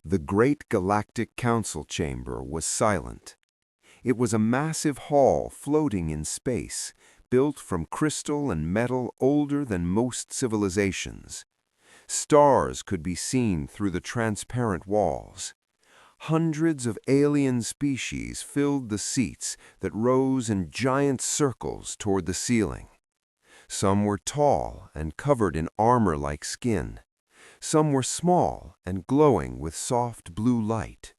The great Galactic Council chamber was silent. It was a massive hall floating in space, built from crystal and metal older than most civilizations. Stars could be seen through the transparent walls. Hundreds of alien species filled the seats that rose in giant circles toward the ceiling. Some were tall and covered in armor-like skin. Some were small and glowing with soft blue light.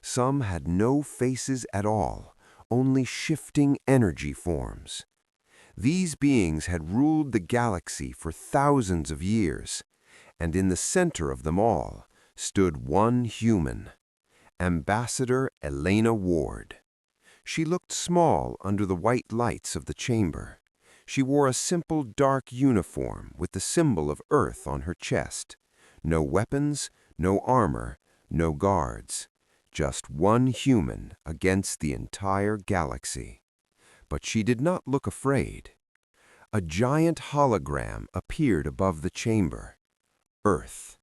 Some had no faces at all, only shifting energy forms. These beings had ruled the galaxy for thousands of years, and in the center of them all stood one human, Ambassador Elena Ward. She looked small under the white lights of the chamber. She wore a simple dark uniform with the symbol of Earth on her chest. No weapons, no armor, no guards. Just one human against the entire galaxy. But she did not look afraid. A giant hologram appeared above the chamber. Earth.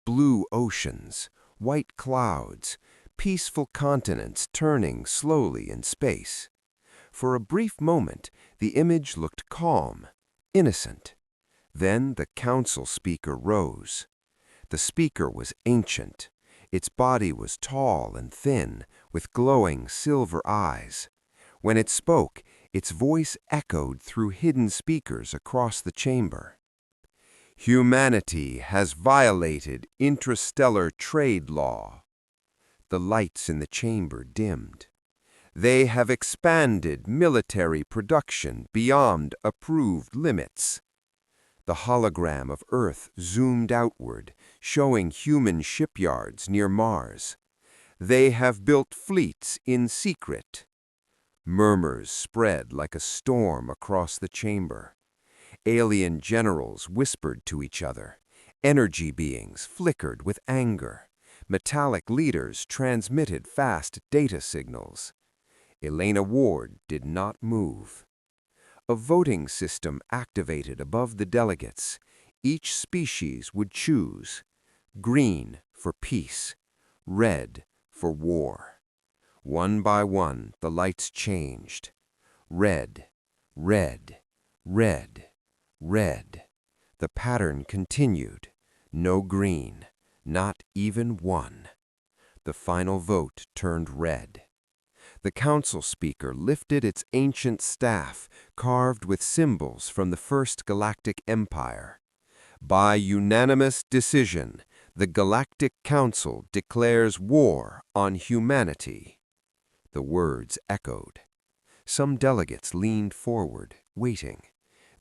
Blue oceans, white clouds, peaceful continents turning slowly in space. For a brief moment, the image looked calm, innocent. Then the council speaker rose. The speaker was ancient. Its body was tall and thin, with glowing silver eyes. When it spoke, its voice echoed through hidden speakers across the chamber. Humanity has violated interstellar trade law. The lights in the chamber dimmed. They have expanded military production beyond approved limits. The hologram of Earth zoomed outward, showing human shipyards near Mars. They have built fleets in secret. Murmurs spread like a storm across the chamber. Alien generals whispered to each other. Energy beings flickered with anger. Metallic leaders transmitted fast data signals. Elena Ward did not move. A voting system activated above the delegates. Each species would choose green for peace, red for war. One by one, the lights changed. Red, red, red, red. The pattern continued. No green, not even one. The final vote turned red. The council speaker lifted its ancient staff, carved with symbols from the First Galactic Empire. By unanimous decision, the Galactic Council declares war on humanity. The words echoed. Some delegates leaned forward, waiting.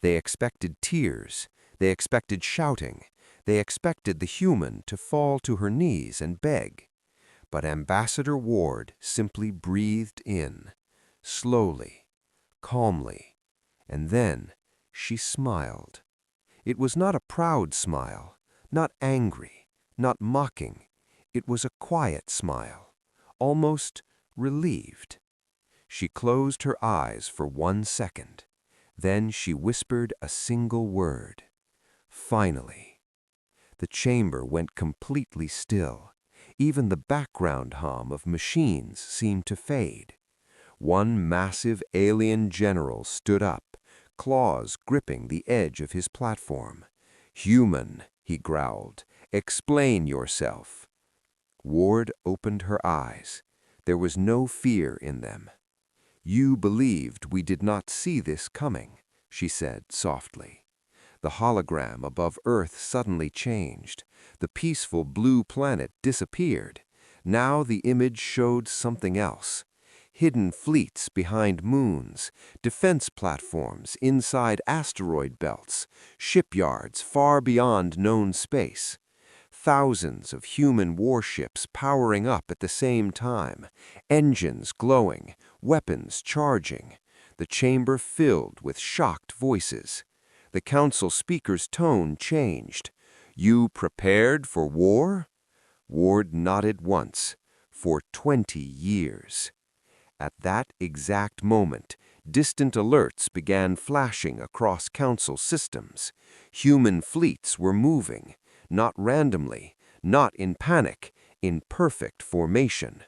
They expected tears. They expected shouting. They expected the human to fall to her knees and beg. But Ambassador Ward simply breathed in, slowly, calmly, and then she smiled. It was not a proud smile, not angry, not mocking. It was a quiet smile, almost relieved. She closed her eyes for 1 second. Then she whispered a single word. Finally. The chamber went completely still. Even the background hum of machines seemed to fade. One massive alien general stood up, claws gripping the edge of his platform. "Human," he growled, "explain yourself." Ward opened her eyes. There was no fear in them. "You believed we did not see this coming," she said softly. The hologram above Earth suddenly changed. The peaceful blue planet disappeared. Now the image showed something else. Hidden fleets behind moons, defense platforms inside asteroid belts, shipyards far beyond known space. Thousands of human warships powering up at the same time, engines glowing, weapons charging. The chamber filled with shocked voices. The council speaker's tone changed. "You prepared for war?" Ward nodded once. "For 20 years." At that exact moment, distant alerts began flashing across council systems. Human fleets were moving, not randomly, not in panic, in perfect formation.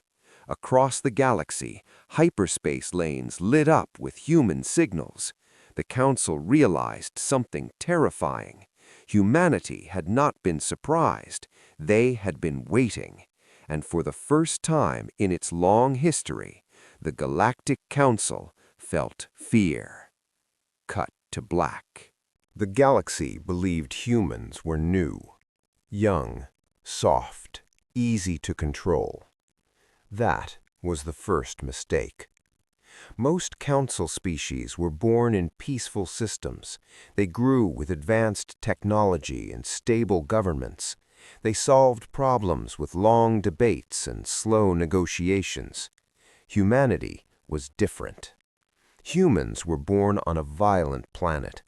Across the galaxy, hyperspace lanes lit up with human signals. The Council realized something terrifying. Humanity had not been surprised. They had been waiting. And for the first time in its long history, the Galactic Council felt fear. Cut to black. The galaxy believed humans were new, young, soft, easy to control. That was the first mistake. Most council species were born in peaceful systems. They grew with advanced technology and stable governments. They solved problems with long debates and slow negotiations. Humanity was different. Humans were born on a violent planet.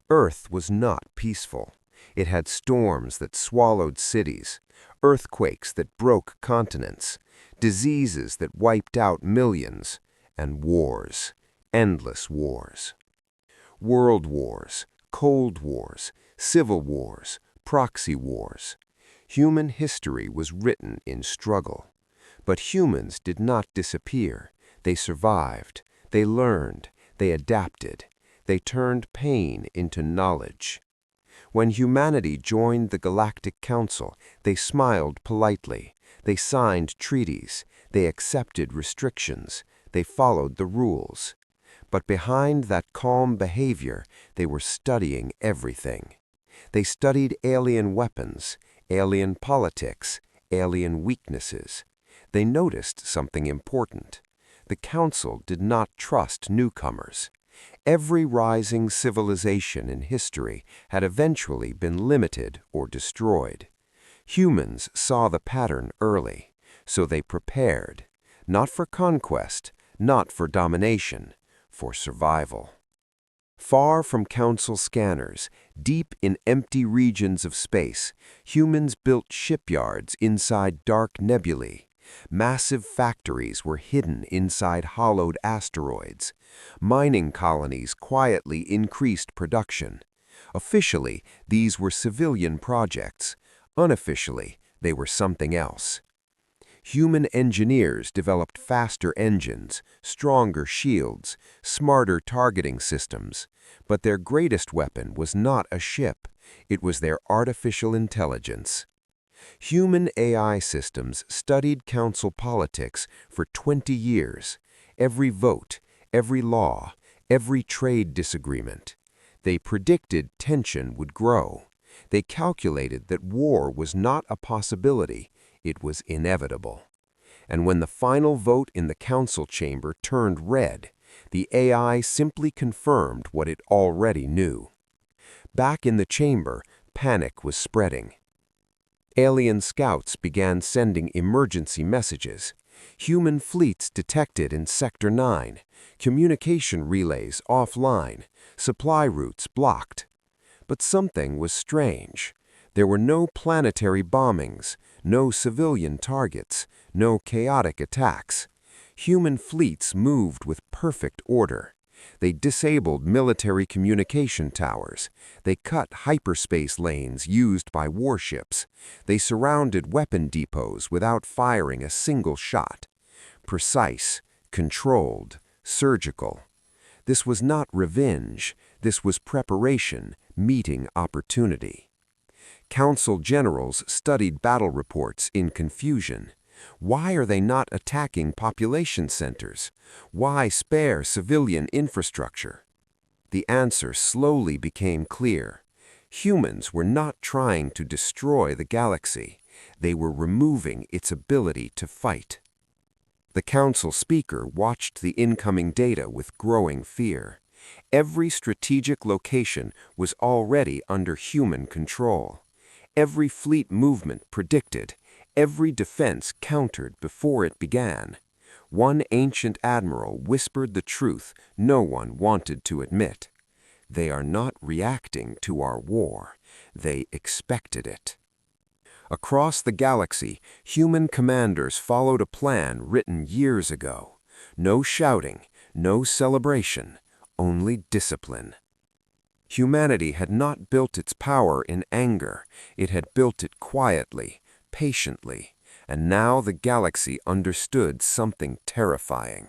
Earth was not peaceful. It had storms that swallowed cities, earthquakes that broke continents, diseases that wiped out millions, and wars, endless wars. World wars, Cold Wars, civil wars, proxy wars. Human history was written in struggle. But humans did not disappear. They survived. They learned. They adapted. They turned pain into knowledge. When humanity joined the Galactic Council, they smiled politely. They signed treaties. They accepted restrictions. They followed the rules. But behind that calm behavior, they were studying everything. They studied alien weapons, alien politics, alien weaknesses. They noticed something important. The Council did not trust newcomers. Every rising civilization in history had eventually been limited or destroyed. Humans saw the pattern early, so they prepared, not for conquest, not for domination, for survival. Far from Council scanners, deep in empty regions of space, humans built shipyards inside dark nebulae. Massive factories were hidden inside hollowed asteroids. Mining colonies quietly increased production. Officially, these were civilian projects. Unofficially, they were something else. Human engineers developed faster engines, stronger shields, smarter targeting systems. But their greatest weapon was not a ship. It was their artificial intelligence. Human AI systems studied council politics for 20 years. Every vote, every law, every trade disagreement. They predicted tension would grow. They calculated that war was not a possibility, it was inevitable. And when the final vote in the council chamber turned red, the AI simply confirmed what it already knew. Back in the chamber, panic was spreading. Alien scouts began sending emergency messages. Human fleets detected in Sector 9, communication relays offline, supply routes blocked. But something was strange. There were no planetary bombings, no civilian targets, no chaotic attacks. Human fleets moved with perfect order. They disabled military communication towers. They cut hyperspace lanes used by warships. They surrounded weapon depots without firing a single shot. Precise, controlled, surgical. This was not revenge. This was preparation, meeting opportunity. Council generals studied battle reports in confusion. Why are they not attacking population centers? Why spare civilian infrastructure? The answer slowly became clear. Humans were not trying to destroy the galaxy. They were removing its ability to fight. The council speaker watched the incoming data with growing fear. Every strategic location was already under human control. Every fleet movement predicted. Every defense countered before it began. One ancient admiral whispered the truth no one wanted to admit. They are not reacting to our war. They expected it. Across the galaxy, human commanders followed a plan written years ago. No shouting, no celebration, only discipline. Humanity had not built its power in anger. It had built it quietly, patiently, And now the galaxy understood something terrifying.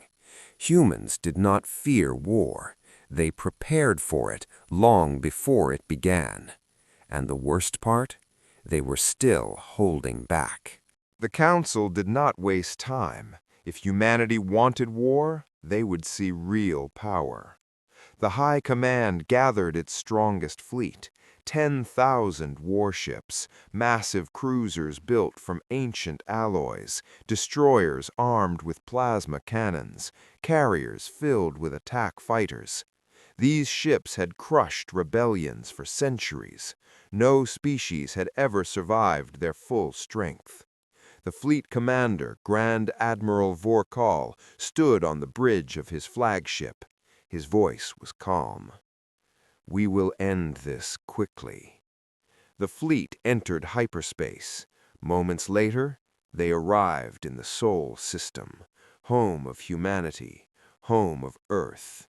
Humans did not fear war. They prepared for it long before it began. And the worst part? They were still holding back. The Council did not waste time. If humanity wanted war, they would see real power. The High Command gathered its strongest fleet, 10,000 warships, massive cruisers built from ancient alloys, destroyers armed with plasma cannons, carriers filled with attack fighters. These ships had crushed rebellions for centuries. No species had ever survived their full strength. The fleet commander, Grand Admiral Vorkal, stood on the bridge of his flagship. His voice was calm. "We will end this quickly." The fleet entered hyperspace. Moments later, they arrived in the Sol system, home of humanity, home of Earth.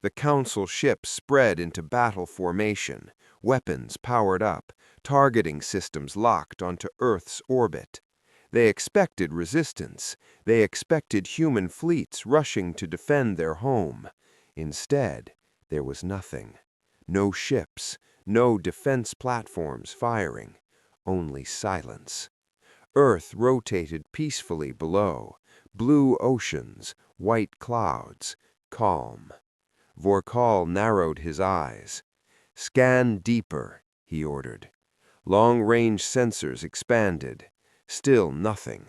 The Council ships spread into battle formation, weapons powered up, targeting systems locked onto Earth's orbit. They expected resistance. They expected human fleets rushing to defend their home. Instead, there was nothing. No ships, no defense platforms firing, only silence. Earth rotated peacefully below, blue oceans, white clouds, calm. Vorkal narrowed his eyes. "Scan deeper," he ordered. Long-range sensors expanded. Still nothing.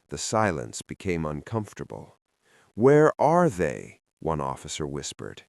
The silence became uncomfortable. "Where are they?" one officer whispered.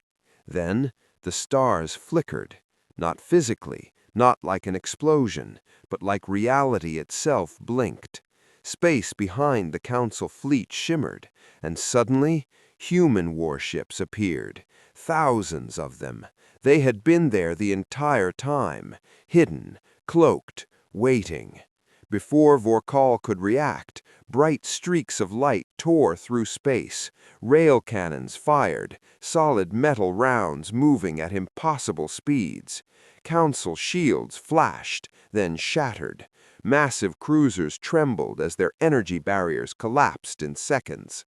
Then the stars flickered, not physically, not like an explosion, but like reality itself blinked. Space behind the Council fleet shimmered, and suddenly human warships appeared, thousands of them. They had been there the entire time, hidden, cloaked, waiting. Before Vorkal could react, bright streaks of light tore through space. Rail cannons fired, solid metal rounds moving at impossible speeds. Council shields flashed, then shattered. Massive cruisers trembled as their energy barriers collapsed in seconds.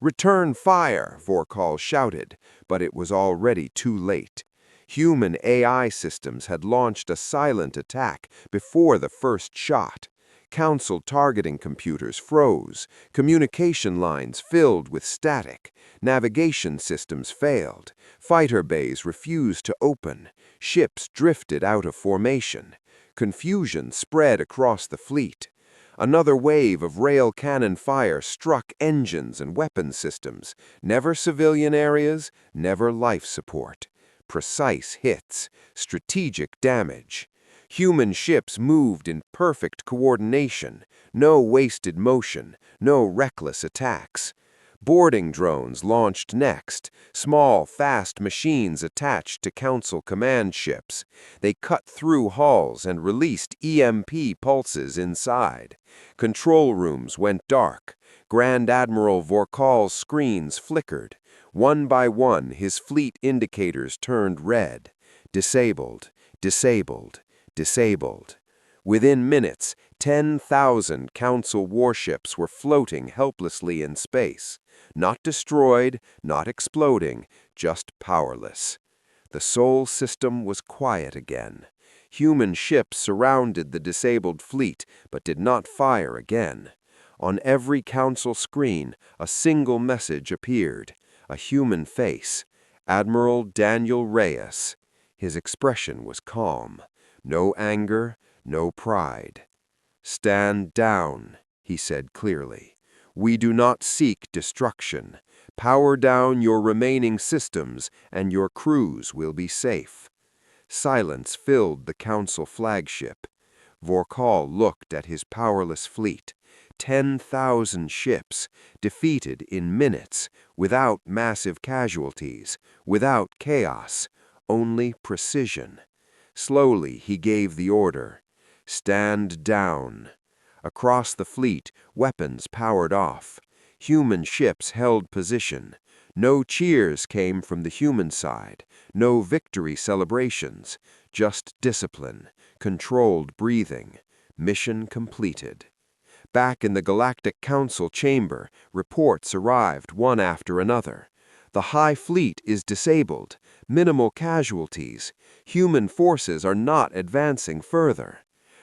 "Return fire!" Vorkal shouted, but it was already too late. Human AI systems had launched a silent attack before the first shot. Council targeting computers froze, communication lines filled with static, navigation systems failed, fighter bays refused to open, ships drifted out of formation. Confusion spread across the fleet. Another wave of rail cannon fire struck engines and weapon systems, never civilian areas, never life support. Precise hits, strategic damage. Human ships moved in perfect coordination, no wasted motion, no reckless attacks. Boarding drones launched next, small, fast machines attached to Council command ships. They cut through hulls and released EMP pulses inside. Control rooms went dark. Grand Admiral Vorkal's screens flickered. One by one, his fleet indicators turned red. Disabled, disabled, disabled. Within minutes, 10,000 Council warships were floating helplessly in space. Not destroyed, not exploding, just powerless. The Sol system was quiet again. Human ships surrounded the disabled fleet, but did not fire again. On every Council screen, a single message appeared. A human face. Admiral Daniel Reyes. His expression was calm. No anger, no pride. "Stand down," he said clearly. "We do not seek destruction. Power down your remaining systems, and your crews will be safe." Silence filled the Council flagship. Vorkal looked at his powerless fleet. 10,000 ships, defeated in minutes, without massive casualties, without chaos, only precision. Slowly he gave the order, "Stand down." Across the fleet, weapons powered off. Human ships held position. No cheers came from the human side, no victory celebrations, just discipline, controlled breathing. Mission completed. Back in the Galactic Council chamber, reports arrived one after another. The High Fleet is disabled, minimal casualties, human forces are not advancing further.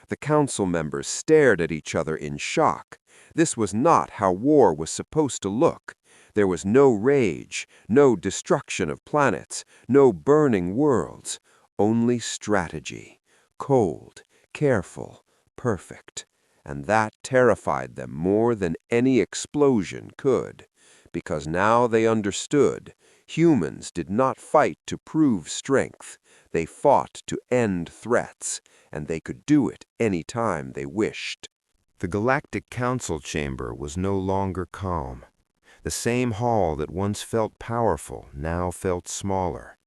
The council members stared at each other in shock. This was not how war was supposed to look. There was no rage, no destruction of planets, no burning worlds, only strategy. Cold, careful, perfect. And that terrified them more than any explosion could, because now they understood humans did not fight to prove strength. They fought to end threats, and they could do it any time they wished. The Galactic Council chamber was no longer calm. The same hall that once felt powerful now felt smaller.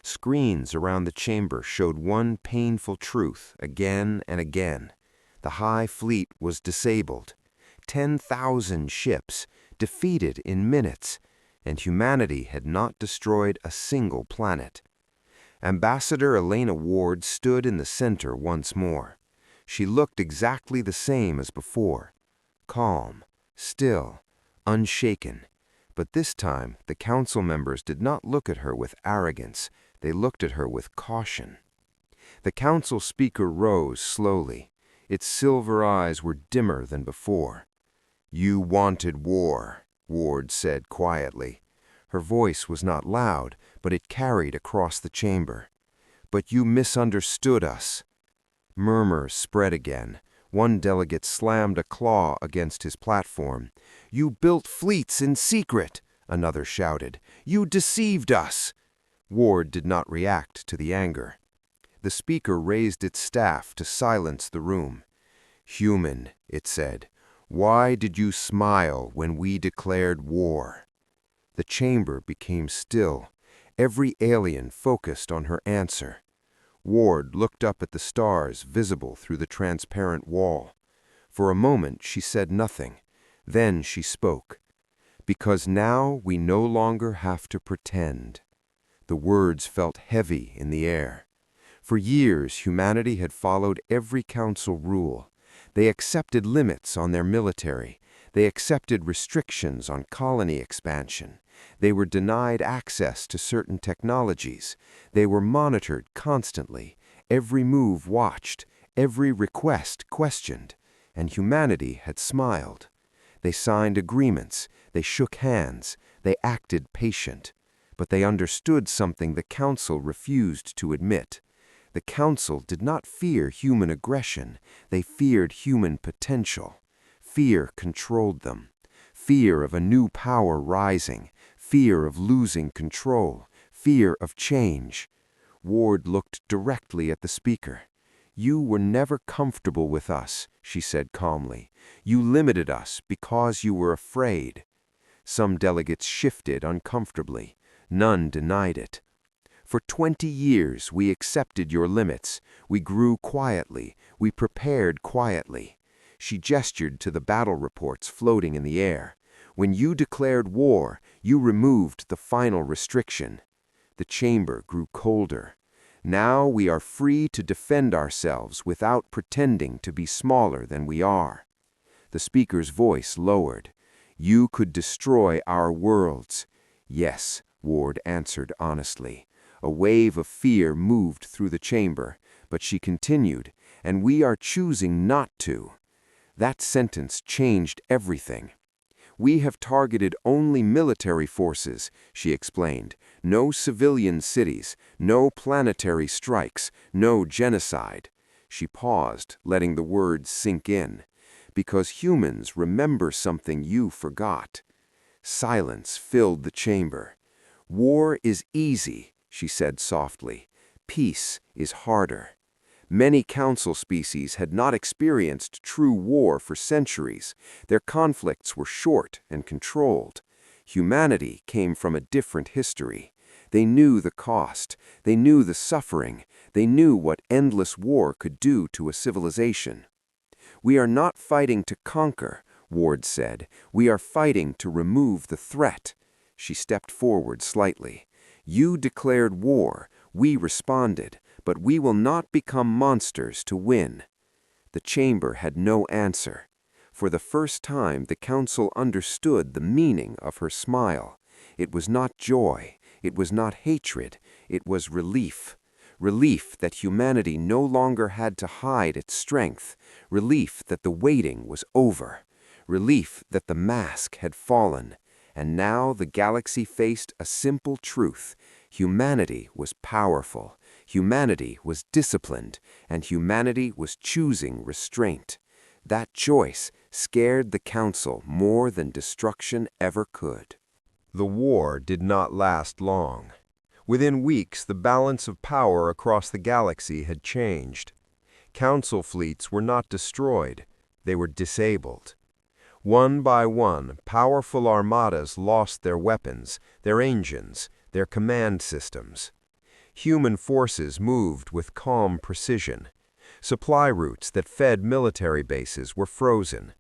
Screens around the chamber showed one painful truth again and again. The High Fleet was disabled. 10,000 ships defeated in minutes, and humanity had not destroyed a single planet. Ambassador Elena Ward stood in the center once more. She looked exactly the same as before, calm, still, unshaken. But this time, the council members did not look at her with arrogance. They looked at her with caution. The council speaker rose slowly. Its silver eyes were dimmer than before. "You wanted war," Ward said quietly. Her voice was not loud, but it carried across the chamber. "But you misunderstood us." Murmurs spread again. One delegate slammed a claw against his platform. "You built fleets in secret," another shouted. "You deceived us." Ward did not react to the anger. The speaker raised its staff to silence the room. "Human," it said, "why did you smile when we declared war?" The chamber became still. Every alien focused on her answer. Ward looked up at the stars visible through the transparent wall. For a moment she said nothing. Then she spoke. "Because now we no longer have to pretend." The words felt heavy in the air. For years, humanity had followed every council rule. They accepted limits on their military. They accepted restrictions on colony expansion. They were denied access to certain technologies. They were monitored constantly, every move watched, every request questioned. And humanity had smiled. They signed agreements, they shook hands, they acted patient. But they understood something the council refused to admit. The council did not fear human aggression, they feared human potential. Fear controlled them. Fear of a new power rising, fear of losing control, fear of change. Ward looked directly at the speaker. "You were never comfortable with us," she said calmly. "You limited us because you were afraid." Some delegates shifted uncomfortably. None denied it. "For 20 years we accepted your limits. We grew quietly. We prepared quietly." She gestured to the battle reports floating in the air. "When you declared war, you removed the final restriction." The chamber grew colder. "Now we are free to defend ourselves without pretending to be smaller than we are." The speaker's voice lowered. "You could destroy our worlds." "Yes," Ward answered honestly. A wave of fear moved through the chamber, but she continued, "And we are choosing not to." That sentence changed everything. "We have targeted only military forces," she explained. "No civilian cities, no planetary strikes, no genocide." She paused, letting the words sink in. "Because humans remember something you forgot." Silence filled the chamber. "War is easy," she said softly. "Peace is harder." Many council species had not experienced true war for centuries. Their conflicts were short and controlled. Humanity came from a different history. They knew the cost. They knew the suffering. They knew what endless war could do to a civilization. "We are not fighting to conquer," Ward said. "We are fighting to remove the threat." She stepped forward slightly. "You declared war. We responded. But we will not become monsters to win." The chamber had no answer. For the first time, the council understood the meaning of her smile. It was not joy, it was not hatred, it was relief. Relief that humanity no longer had to hide its strength, relief that the waiting was over, relief that the mask had fallen. And now the galaxy faced a simple truth. Humanity was powerful, humanity was disciplined, and humanity was choosing restraint. That choice scared the Council more than destruction ever could. The war did not last long. Within weeks, the balance of power across the galaxy had changed. Council fleets were not destroyed, they were disabled. One by one, powerful armadas lost their weapons, their engines, their command systems. Human forces moved with calm precision. Supply routes that fed military bases were frozen.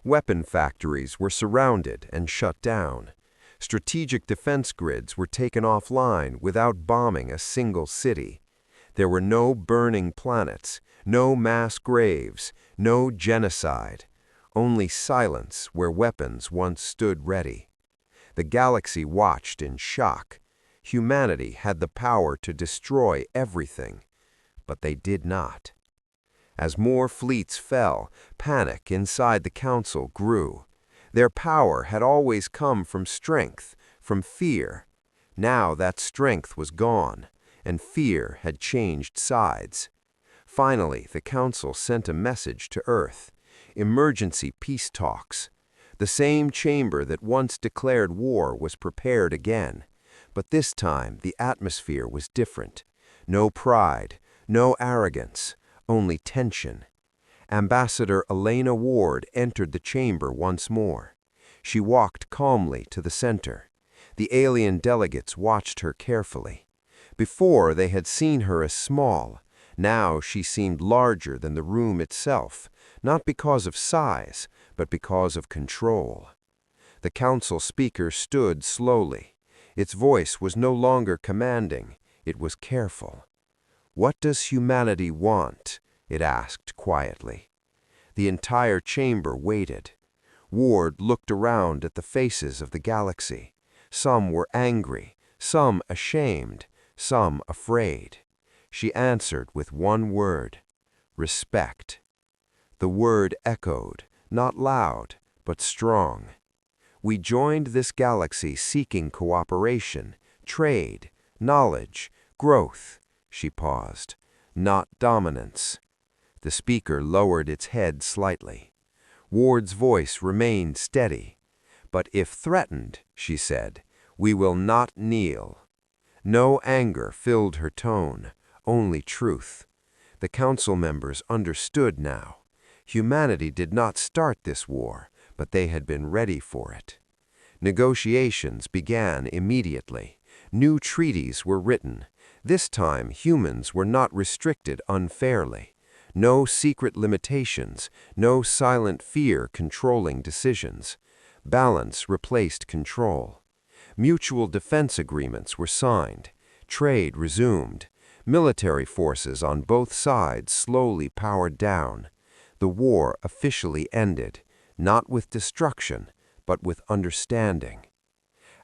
Weapon factories were surrounded and shut down. Strategic defense grids were taken offline without bombing a single city. There were no burning planets, no mass graves, no genocide. Only silence where weapons once stood ready. The galaxy watched in shock. Humanity had the power to destroy everything, but they did not. As more fleets fell, panic inside the Council grew. Their power had always come from strength, from fear. Now that strength was gone, and fear had changed sides. Finally, the Council sent a message to Earth. Emergency peace talks. The same chamber that once declared war was prepared again. But this time, the atmosphere was different. No pride, no arrogance, only tension. Ambassador Elena Ward entered the chamber once more. She walked calmly to the center. The alien delegates watched her carefully. Before, they had seen her as small. Now she seemed larger than the room itself, not because of size, but because of control. The council speaker stood slowly. Its voice was no longer commanding, it was careful. "What does humanity want?" it asked quietly. The entire chamber waited. Ward looked around at the faces of the galaxy. Some were angry, some ashamed, some afraid. She answered with one word: respect. The word echoed, not loud, but strong. "We joined this galaxy seeking cooperation, trade, knowledge, growth," she paused, "not dominance." The speaker lowered its head slightly. Ward's voice remained steady. "But if threatened," she said, "we will not kneel." No anger filled her tone, only truth. The council members understood now. Humanity did not start this war, but they had been ready for it. Negotiations began immediately. New treaties were written. This time, humans were not restricted unfairly. No secret limitations, no silent fear controlling decisions. Balance replaced control. Mutual defense agreements were signed. Trade resumed. Military forces on both sides slowly powered down. The war officially ended, not with destruction, but with understanding.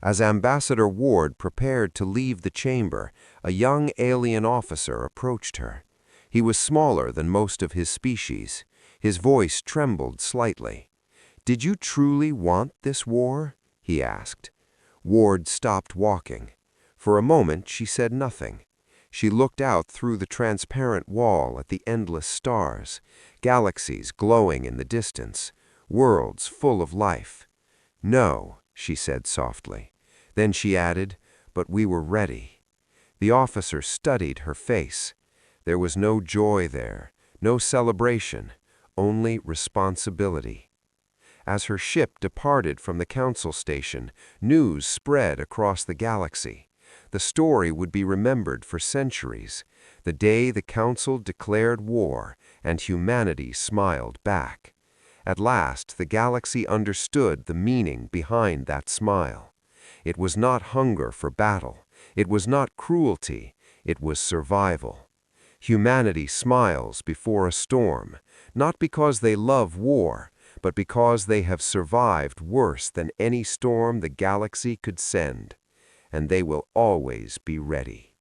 As Ambassador Ward prepared to leave the chamber, a young alien officer approached her. He was smaller than most of his species. His voice trembled slightly. "Did you truly want this war?" he asked. Ward stopped walking. For a moment she said nothing. She looked out through the transparent wall at the endless stars, galaxies glowing in the distance, worlds full of life. "No," she said softly. Then she added, "But we were ready." The officer studied her face. There was no joy there, no celebration, only responsibility. As her ship departed from the council station, news spread across the galaxy. The story would be remembered for centuries. The day the council declared war, and humanity smiled back. At last, the galaxy understood the meaning behind that smile. It was not hunger for battle. It was not cruelty. It was survival. Humanity smiles before a storm, not because they love war, but because they have survived worse than any storm the galaxy could send, and they will always be ready.